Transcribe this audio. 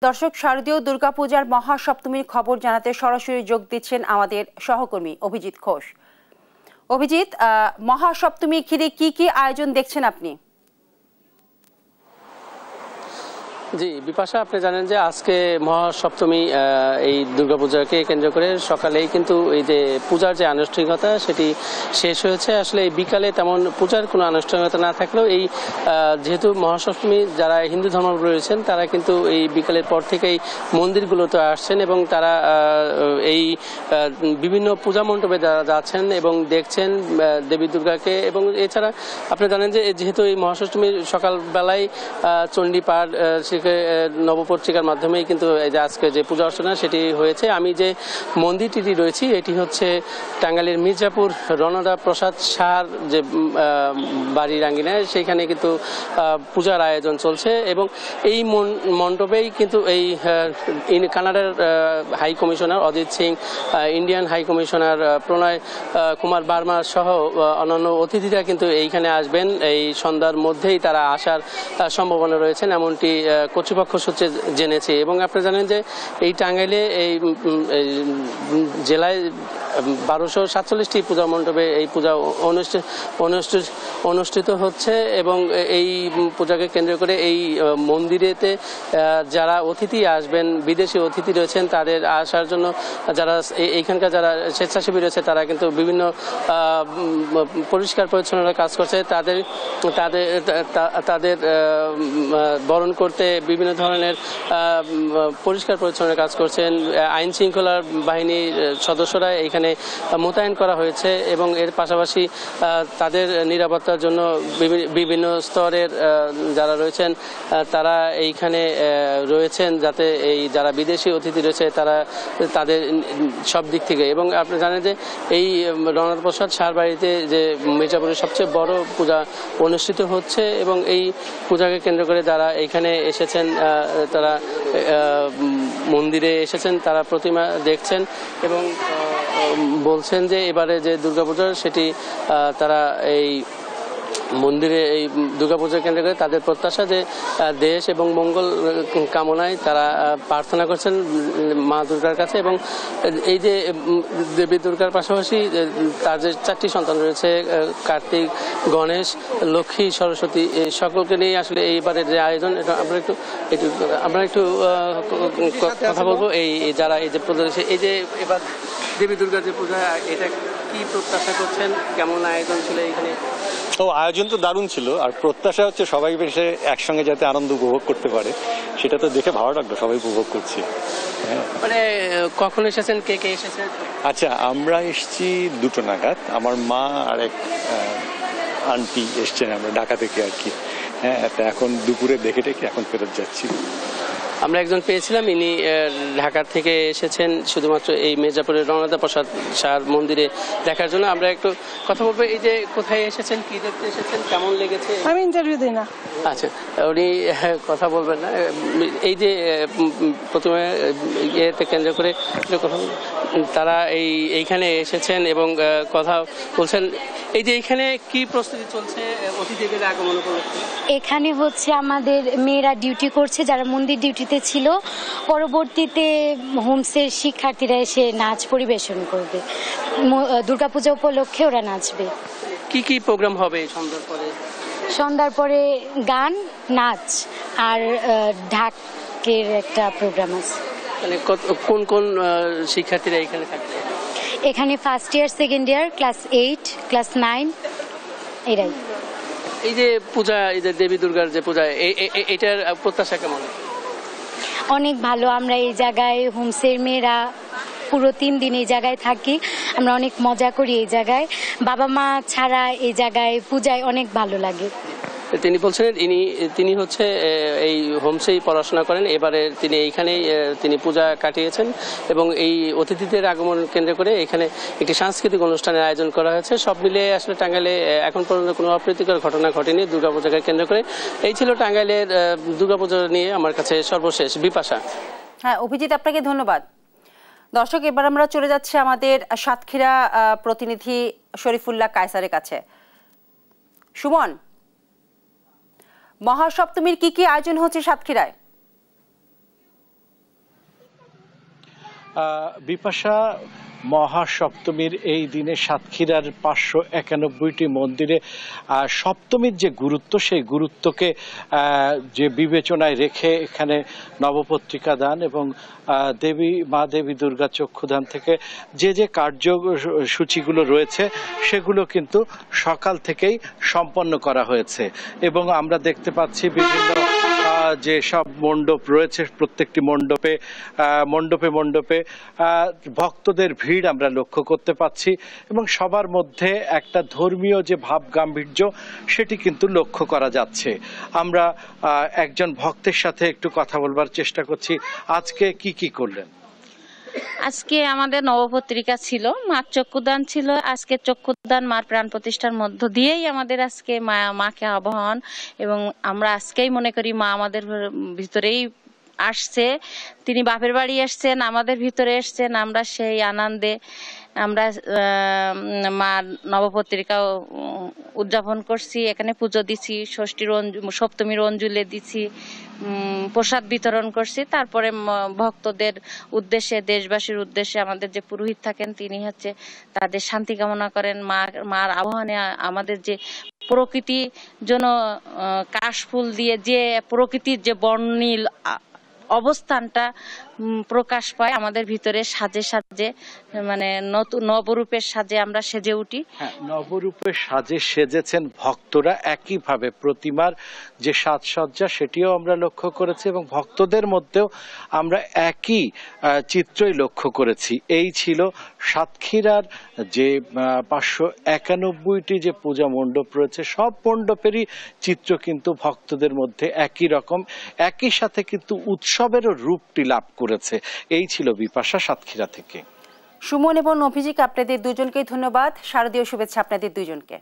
দর্শক, শারদীয় দুর্গাপূজার মহাসপ্তমীর খবর জানাতে সরাসরি যোগ দিচ্ছেন আমাদের সহকর্মী অভিজিৎ ঘোষ। অভিজিৎ, মহাসপ্তমী ঘিরে কি কি আয়োজন দেখছেন আপনি? জি বিপাশা, আপনি জানেন যে আজকে মহাসপ্তমী, এই দুর্গাপূজাকে কেন্দ্র করে সকালেই কিন্তু এই যে পূজার যে আনুষ্ঠানিকতা সেটি শেষ হয়েছে। আসলে এই বিকালে তেমন পূজার কোনো আনুষ্ঠানিকতা না থাকলেও এই যেহেতু মহাসপ্তমী যারা হিন্দু ধর্মাবলম্বী রয়েছেন তারা কিন্তু এই বিকালের পর থেকেই মন্দিরগুলোতে আসছেন এবং তারা এই বিভিন্ন পূজা মণ্ডপে যারা যাচ্ছেন এবং দেখছেন দেবী দুর্গাকে। এবং এছাড়া আপনি জানেন যে যেহেতু এই মহাসপ্তমীর সকালবেলায় চণ্ডী পাঠ নবপত্রিকার মাধ্যমেই কিন্তু এই যে আজকে যে পূজা অর্চনা সেটি হয়েছে। আমি যে মন্দিরটি রয়েছি এটি হচ্ছে টাঙ্গাইলের মির্জাপুর রণদা প্রসাদ শাহর যে বাড়ির আঙ্গিনায়, সেইখানে কিন্তু পূজার আয়োজন চলছে এবং এই মণ্ডপেই কিন্তু এই কানাডার high commissioner Ajit Singh, Indian high commissioner Pranay Kumar Verma সহ অন্যান্য অতিথিরা কিন্তু এইখানে আসবেন। এই সন্ধ্যার মধ্যেই তারা আসার সম্ভাবনা রয়েছেন এমনটি কর্তৃপক্ষ সূত্রে জেনেছি। এবং আপনি জানেন যে এই টাঙ্গাইলে এই জেলায় 1247টি পূজা মণ্ডপে এই পূজা অনুষ্ঠিত হচ্ছে এবং এই পূজাকে কেন্দ্র করে এই মন্দিরেতে যারা অতিথি আসবেন, বিদেশি অতিথি রয়েছেন, তাদের আসার জন্য যারা এইখানকার যারা স্বেচ্ছাসেবী রয়েছে তারা কিন্তু বিভিন্ন পরিষ্কার পরিচ্ছন্নতার কাজ করছে। তাদের বরণ করতে বিভিন্ন ধরনের পরিষ্কার পরিচ্ছন্নতার কাজ করছেন। আইন শৃঙ্খলা বাহিনীর সদস্যরা এখানে মোতায়েন করা হয়েছে এবং এর পাশাপাশি তাদের নিরাপত্তার জন্য বিভিন্ন স্তরের যারা রয়েছেন তারা এইখানে রয়েছেন, যাতে এই যারা বিদেশি অতিথি রয়েছে তারা তাদের সব দিক থেকে। এবং আপনি জানেন যে এই রণদা প্রসাদ শাহর বাড়িতে যে মির্জাপুরের সবচেয়ে বড় পূজা অনুষ্ঠিত হচ্ছে এবং এই পূজাকে কেন্দ্র করে যারা এইখানে এসেছেন তারা মন্দিরে এসেছেন, তারা প্রতিমা দেখছেন এবং বলছেন যে এবারে যে দুর্গাপূজা সেটি তারা এই মন্দিরে এই দুর্গাপূজা কেন্দ্র করে তাদের প্রত্যাশা যে দেশ এবং মঙ্গল কামনায় তারা প্রার্থনা করছেন মা দুর্গার কাছে। এবং এই যে দেবী দুর্গার পাশাপাশি তার যে 4টি সন্তান রয়েছে, কার্তিক, গণেশ, লক্ষ্মী, সরস্বতী, এই সকলকে নিয়ে আসলে এইবারের যে আয়োজন, এটা আমরা একটু কথা বলবো। এই যারা এই যে পূজা, এই যে এবার দেবী দুর্গার যে পূজা, এটা কি প্রত্যাশা করছেন, কেমন আয়োজন ছিল এখানে? আয়োজন তো দারুণ ছিল, আর প্রত্যাশা হচ্ছে সবাই এসে একসঙ্গে যাতে আনন্দ উপভোগ করতে পারে, সেটা তো দেখে ভালো লাগলো, সবাই উপভোগ করছি। মানে কখন এসেছেন, কে কে এসেছেন? আচ্ছা, আমরা এসেছি 2টো নাগাদ। আমার মা আর এক আন্টি এসছেন আমরা ঢাকা থেকে আর কি। হ্যাঁ, এখন দুপুরে দেখে এখন ফেরত যাচ্ছি। আমরা একজন পেয়েছিলাম, ইনি ঢাকা থেকে এসেছেন শুধুমাত্র এই মির্জাপুরের রণদা প্রসাদ শাহর মন্দিরে দেখার জন্য। আমরা একটু কথা বলবো। এই যে কোথায় এসেছেন, কি দেখতে এসেছেন, কেমন লেগেছে? আমি ইন্টারভিউ দিই না। আচ্ছা, উনি কথা বলবেন না। এই যে প্রথমে ইয়েতে কেন্দ্র করে তারা এইখানে এসেছেন এবং কথা বলছেন। এই যে এইখানে কি প্রস্তুতি চলছে অতিথিদের আগমন উপলক্ষে? এখানে হচ্ছে আমাদের মেয়েরা ডিউটি করছে, যারা মন্দির ডিউটিতে ছিল। পরবর্তীতে হোমসের শিক্ষার্থীরা এসে নাচ পরিবেশন করবে। দুর্গাপূজা উপলক্ষে ওরা নাচবে। কি কি প্রোগ্রাম হবে সন্ধ্যার পরে? সন্ধ্যার পরে গান, নাচ আর ঢাকের একটা প্রোগ্রাম আছে। মানে কোন কোন শিক্ষার্থীরা এখানে থাকবে? এখানে first year, second year, class 8, class 9 এরাই। এই যে পূজা, এই যে দেবী দুর্গার যে পূজা, এটার প্রত্যাশা কেমন? অনেক ভালো। আমরা এই জায়গায় হোমসের মেয়েরা পুরো 3 দিন এই জায়গায় থাকি। আমরা অনেক মজা করি এই জায়গায়। বাবা মা ছাড়া এই জায়গায় পূজায় অনেক ভালো লাগে। তিনি বলছেন তিনি হচ্ছে এই হোমসেই পড়াশোনা করেন। এবারে তিনি এইখানেই তিনি পূজা কাটিয়েছেন এবং এই অতিথিদের আগমন কেন্দ্র করে এখানে একটি সাংস্কৃতিক অনুষ্ঠানের আয়োজন করা হয়েছে। সব মিলিয়ে আসলে টাঙ্গাইলে এখন পর্যন্ত কোনো অপ্রীতিকর ঘটনা ঘটেনি দুর্গাপূজাকে কেন্দ্র করে। এই ছিল টাঙ্গাইলের দুর্গাপূজা নিয়ে আমার কাছে সর্বশেষ। বিপাশা। হ্যাঁ অভিজিৎ, আপনাকে ধন্যবাদ। দর্শক, এবার আমরা চলে যাচ্ছি আমাদের সাতক্ষীরা প্রতিনিধি শরীফুল্লাহ কায়সারের কাছে। সুমন, মহাসপ্তমীর কি কি আয়োজন হচ্ছে সাতক্ষীরায়? বিপাশা, মহাসপ্তমীর এই দিনে সাতক্ষীরার 591টি মন্দিরে সপ্তমীর যে গুরুত্ব, সেই গুরুত্বকে যে বিবেচনায় রেখে এখানে নবপত্রিকা দান এবং মা দেবী দুর্গা চক্ষুদান থেকে যে কার্যসূচিগুলো রয়েছে সেগুলো কিন্তু সকাল থেকেই সম্পন্ন করা হয়েছে। এবং আমরা দেখতে পাচ্ছি বিভিন্ন যে সব মণ্ডপ রয়েছে, প্রত্যেকটি মণ্ডপে ভক্তদের ভিড় আমরা লক্ষ্য করতে পাচ্ছি এবং সবার মধ্যে একটা ধর্মীয় যে ভাব গাম্ভীর্য সেটি কিন্তু লক্ষ্য করা যাচ্ছে। আমরা একজন ভক্তের সাথে একটু কথা বলবার চেষ্টা করছি। আজকে কি করলেন? আজকে আমাদের নবপত্রিকা ছিল, মার চক্ষুদান ছিল। আজকে চক্ষুদান মার প্রাণ প্রতিষ্ঠার মধ্য দিয়েই আমাদের আজকে মাকে আবাহন, এবং আমরা আজকেই মনে করি মা আমাদের ভিতরেই আসছে, তিনি বাপের বাড়ি আসছেন, আমাদের ভিতরে এসছেন। আমরা সেই আনন্দে আমরা মা নবপত্রিকাও উদযাপন করছি, এখানে পুজো দিছি, সপ্তমীর অঞ্জলি দিছি, প্রসাদ বিতরণ করছি। তারপরে ভক্তদের উদ্দেশ্যে, দেশবাসীর উদ্দেশ্যে আমাদের যে পুরোহিত থাকেন তিনি হচ্ছে তাদের শান্তি কামনা করেন। মার আহ্বানে আমাদের যে প্রকৃতি যেন কাশফুল দিয়ে যে প্রকৃতির যে বর্ণিল অবস্থানটা প্রকাশ পায় আমাদের ভিতরে, সাজে মানে নতুন নবরূপের সাজে আমরা সেজে উঠি। নবরূপের সাজে সেজেছেন ভক্তরা, একইভাবে প্রতিমার যে সাজসজ্জা সেটিও আমরা লক্ষ্য করেছি এবং ভক্তদের মধ্যেও আমরা একই চিত্রই লক্ষ্য করেছি। এই ছিল সাতক্ষীরার যে 591টি যে পূজা মণ্ডপ রয়েছে, সব মণ্ডপেরই চিত্র কিন্তু ভক্তদের মধ্যে একই রকম, একই সাথে কিন্তু উৎসবেরও রূপটি লাভ করেছে। এই ছিল বিপাশা সাতক্ষীরা থেকে। সুমন এবং অভিজিৎ, আপনাদের দুজনকেই ধন্যবাদ। শারদীয় শুভেচ্ছা আপনাদের দুজনকে।